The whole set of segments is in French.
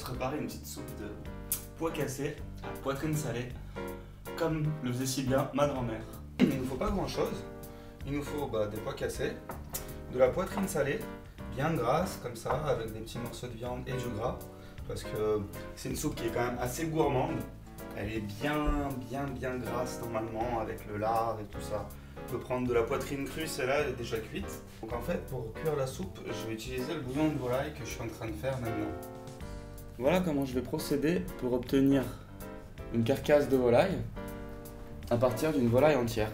préparer une petite soupe de pois cassés à poitrine salée, comme le faisait si bien ma grand-mère. Il ne nous faut pas grand-chose. Il nous faut des pois cassés, de la poitrine salée, bien grasse comme ça, avec des petits morceaux de viande et du gras, parce que c'est une soupe qui est quand même assez gourmande. Elle est bien grasse normalement, avec le lard et tout ça. On peut prendre de la poitrine crue, celle-là elle est déjà cuite. Donc en fait, pour cuire la soupe, je vais utiliser le bouillon de volaille que je suis en train de faire maintenant. Voilà comment je vais procéder pour obtenir une carcasse de volaille à partir d'une volaille entière.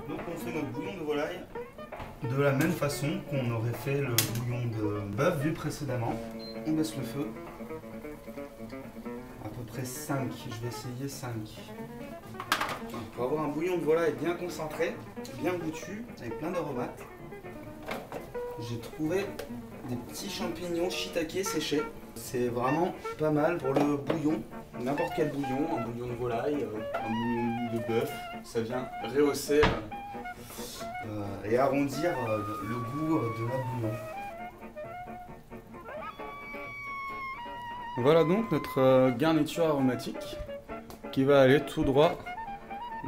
Donc on fait notre bouillon de volaille de la même façon qu'on aurait fait le bouillon de bœuf vu précédemment. On baisse le feu. À peu près 5, je vais essayer 5. Pour avoir un bouillon de volaille bien concentré, bien goûtu, avec plein d'aromates. j'ai trouvé des petits champignons shiitake séchés. C'est vraiment pas mal pour le bouillon, n'importe quel bouillon, un bouillon de volaille, un bouillon de bœuf. Ça vient rehausser et arrondir le goût de notre bouillon. Voilà donc notre garniture aromatique qui va aller tout droit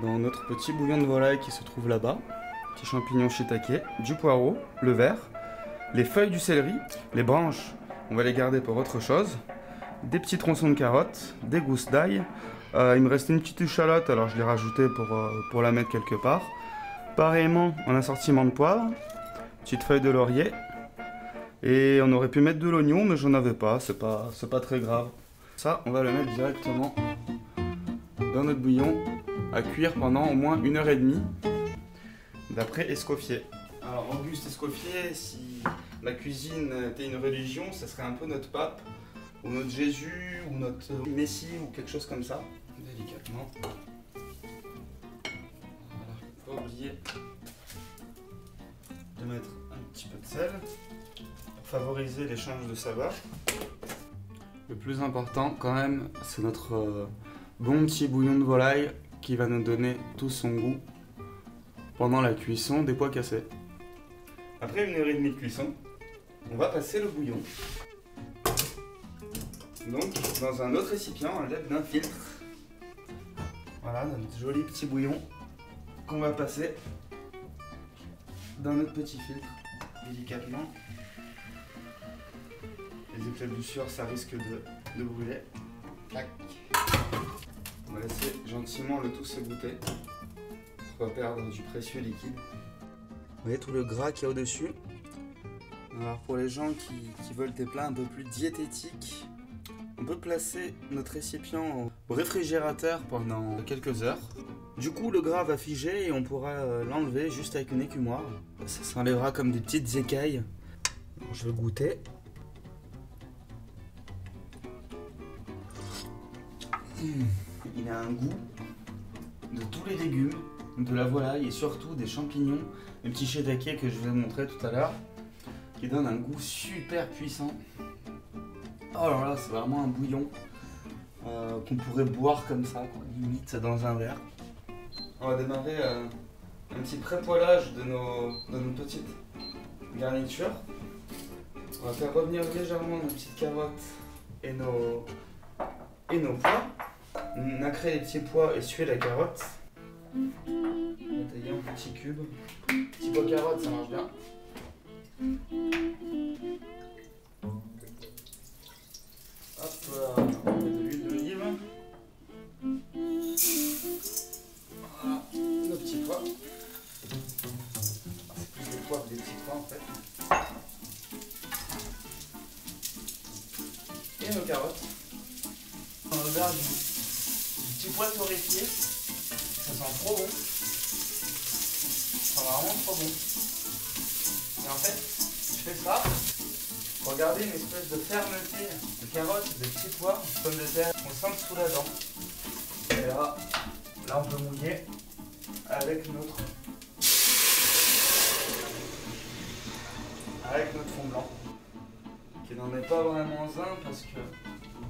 dans notre petit bouillon de volaille qui se trouve là-bas. Petit champignon shiitake, du poireau, le vert, les feuilles du céleri, les branches, on va les garder pour autre chose, des petits tronçons de carottes, des gousses d'ail. Il me restait une petite échalote, alors je l'ai rajoutée pour la mettre quelque part. Pareillement, un assortiment de poivre, petite feuille de laurier. Et on aurait pu mettre de l'oignon, mais j'en avais pas, c'est pas très grave. Ça, on va le mettre directement dans notre bouillon à cuire pendant au moins 1h30 d'après Escoffier. Alors Auguste Escoffier, si la cuisine était une religion, ça serait un peu notre pape, ou notre Jésus, ou notre Messie, ou quelque chose comme ça. Délicatement. Voilà, faut pas oublier de mettre un petit peu de sel pour favoriser l'échange de saveurs. Le plus important quand même, c'est notre bon petit bouillon de volaille qui va nous donner tout son goût pendant la cuisson des pois cassés. Après 1h30 de cuisson, on va passer le bouillon donc dans un autre récipient à l'aide d'un filtre. Voilà notre joli petit bouillon qu'on va passer dans notre petit filtre délicatement. Les éclaboussures, ça risque de brûler. Clac. On va laisser gentiment le tout s'égoutter pour pas perdre du précieux liquide. Vous voyez tout le gras qu'il y a au-dessus. Alors pour les gens qui veulent des plats un peu plus diététiques, on peut placer notre récipient au réfrigérateur pendant quelques heures. Du coup le gras va figer et on pourra l'enlever juste avec une écumoire. Ça s'enlèvera comme des petites écailles. Alors, je vais goûter. Il a un goût de tous les légumes, de la volaille et surtout des champignons, les petits shiitake que je vous ai montré tout à l'heure, qui donnent un goût super puissant. Oh là là, c'est vraiment un bouillon qu'on pourrait boire comme ça, quoi, limite dans un verre. On va démarrer un petit pré-poêlage de nos petites garnitures. On va faire revenir légèrement nos petites carottes et nos pois. Nacrer les petits pois et suer la carotte. On va tailler en petits cubes. Petit pois carotte, ça marche bien. Hop là, on met de l'huile d'olive. Voilà, nos petits pois. C'est plus des pois que des petits pois en fait. Et nos carottes. On regarde du petit pois torréfié, ça sent trop bon, ça sent vraiment trop bon. Et en fait, je fais ça, regardez une espèce de fermeté de carottes, de petits pois, de pommes de terre, on sent sous la dent. Et là on peut mouiller avec notre fond blanc, qui n'en est pas vraiment un parce que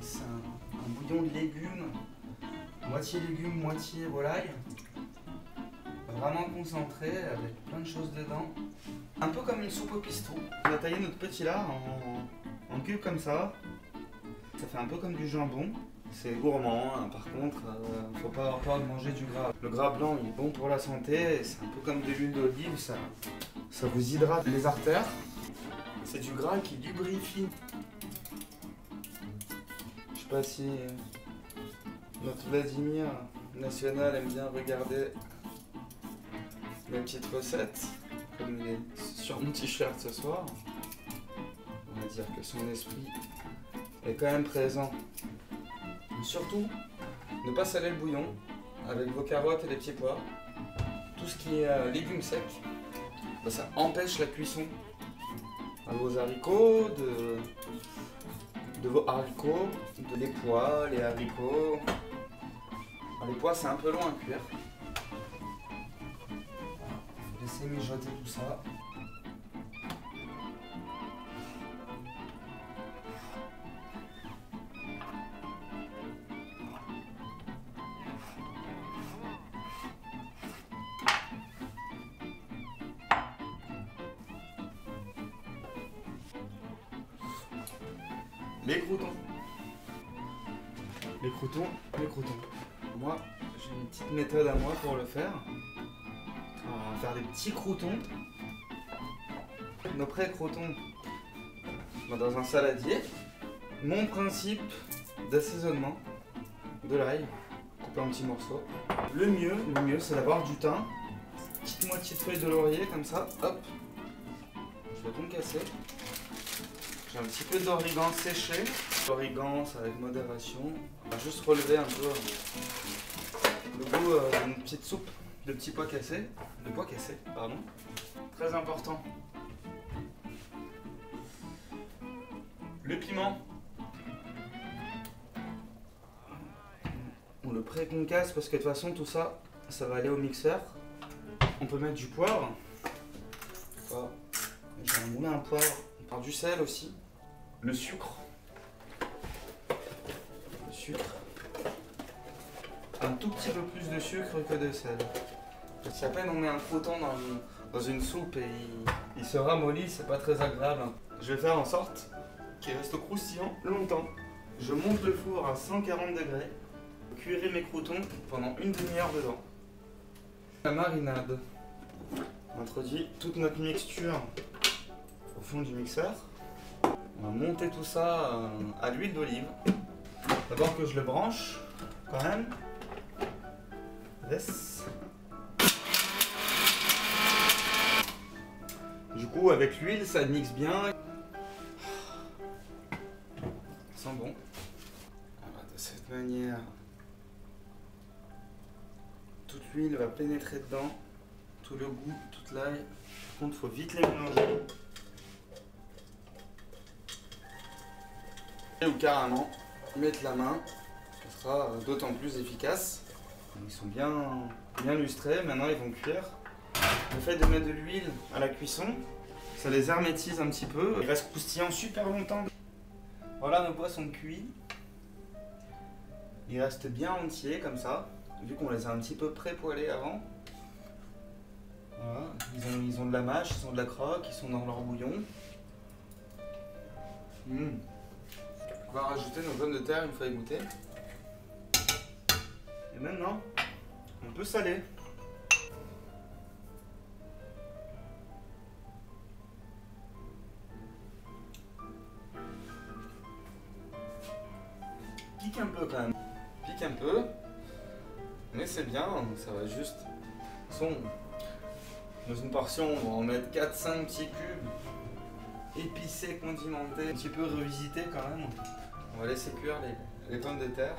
c'est un bouillon de légumes. Moitié légumes, moitié volaille. Vraiment concentré, avec plein de choses dedans. Un peu comme une soupe au pistou. On va tailler notre petit lard en cubes comme ça. Ça fait un peu comme du jambon. C'est gourmand, hein. Par contre, faut pas avoir peur de manger du gras. Le gras blanc, il est bon pour la santé. C'est un peu comme de l'huile d'olive, ça vous hydrate les artères. C'est du gras qui lubrifie. Je sais pas si notre Vladimir national aime bien regarder mes petites recettes, comme il est sur mon t-shirt ce soir. On va dire que son esprit est quand même présent. Mais surtout, ne pas saler le bouillon avec vos carottes et les petits pois. Tout ce qui est légumes secs, ça empêche la cuisson à vos haricots, de vos haricots, les pois, les haricots. Alors, les pois c'est un peu long à cuire. Laissez mijoter tout ça. les croûtons. Les croûtons, les croûtons. Moi, j'ai une petite méthode à moi pour le faire. On va faire des petits croûtons. Nos pré-croûtons dans un saladier. Mon principe d'assaisonnement de l'ail, coupé en petits morceaux. Le mieux, c'est d'avoir du thym. Petite moitié de feuilles de laurier comme ça. Hop. Je vais concasser. J'ai un petit peu d'origan séché. L'origan, ça avec modération. On va juste relever un peu le goût d'une petite soupe de petits pois cassés. De pois cassés, pardon. Très important. Le piment. On le pré-concasse parce que de toute façon tout ça, ça va aller au mixeur. On peut mettre du poivre. Je vais mouler un poivre. On part du sel aussi. Le sucre. Le sucre. Un tout petit peu plus de sucre que de sel. Si à peine on met un croûton dans une soupe et il se ramollit, c'est pas très agréable. Je vais faire en sorte qu'il reste croustillant longtemps. Je monte le four à 140 degrés. Je cuirai mes croûtons pendant une demi-heure dedans. La marinade. On introduit toute notre mixture au fond du mixeur. On va monter tout ça à l'huile d'olive. D'abord que je le branche, quand même. Yes. Du coup, avec l'huile, ça mixe bien. Ça sent bon. Voilà, de cette manière, toute l'huile va pénétrer dedans. Tout le goût, toute l'ail. Par contre, il faut vite les mélanger. Ou carrément mettre la main, ça sera d'autant plus efficace. Ils sont bien lustrés, maintenant ils vont cuire. Le fait de mettre de l'huile à la cuisson, ça les hermétise un petit peu. Ils restent croustillants super longtemps. Voilà, nos pois sont cuits. Ils restent bien entiers comme ça, vu qu'on les a un petit peu pré-poêlés avant. Voilà, ils ont de la mâche, ils ont de la croque, ils sont dans leur bouillon. On va rajouter nos pommes de terre une fois égouttées. Et maintenant, on peut saler. Pique un peu quand même. Pique un peu. Mais c'est bien, ça va juste. Dans une portion, on va en mettre 4-5 petits cubes. Épicés, condimentés. Un petit peu revisité quand même. On va laisser cuire les pommes de terre.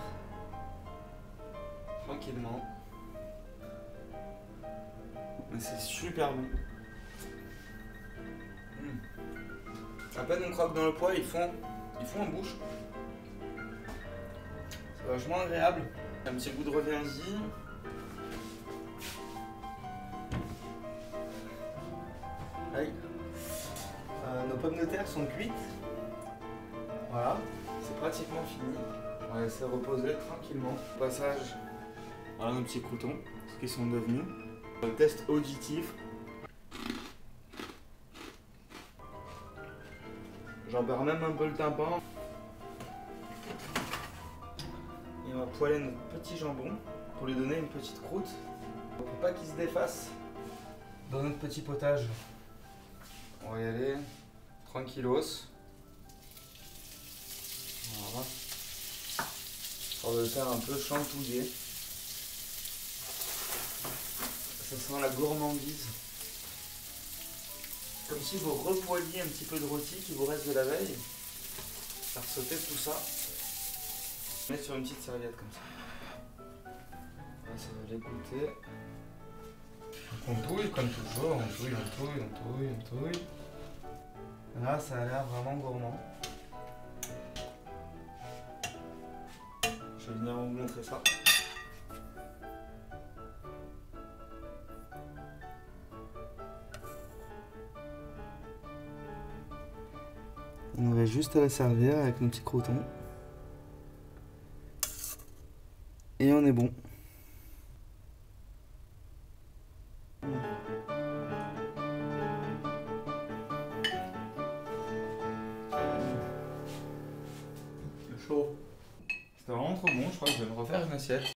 Tranquillement. Mais c'est super bon. À peine on croque dans le pois, ils font en bouche. C'est vachement agréable. Un petit goût de reviens-y. Aïe. Nos pommes de terre sont cuites. Voilà, c'est pratiquement fini. On va laisser reposer tranquillement. Au passage, voilà nos petits croûtons, ce qu'ils sont devenus. Le test auditif. J'en perds même un peu le tympan. Et on va poêler notre petit jambon pour lui donner une petite croûte. Pour pas qu'il se défasse dans notre petit potage. On va y aller tranquillos. Voilà. On va le faire un peu chantouiller. Ça sent la gourmandise. Comme si vous repoiliez un petit peu de rôti qui vous reste de la veille. Faire sauter tout ça. Mettre sur une petite serviette comme ça. Là, ça va l'égoutter. On touille comme toujours, on touille. Là, ça a l'air vraiment gourmand. Je vais venir vous montrer ça. On aurait juste à la servir avec nos petits croûtons. Et on est bon. trop bon, je crois que je vais me refaire une assiette.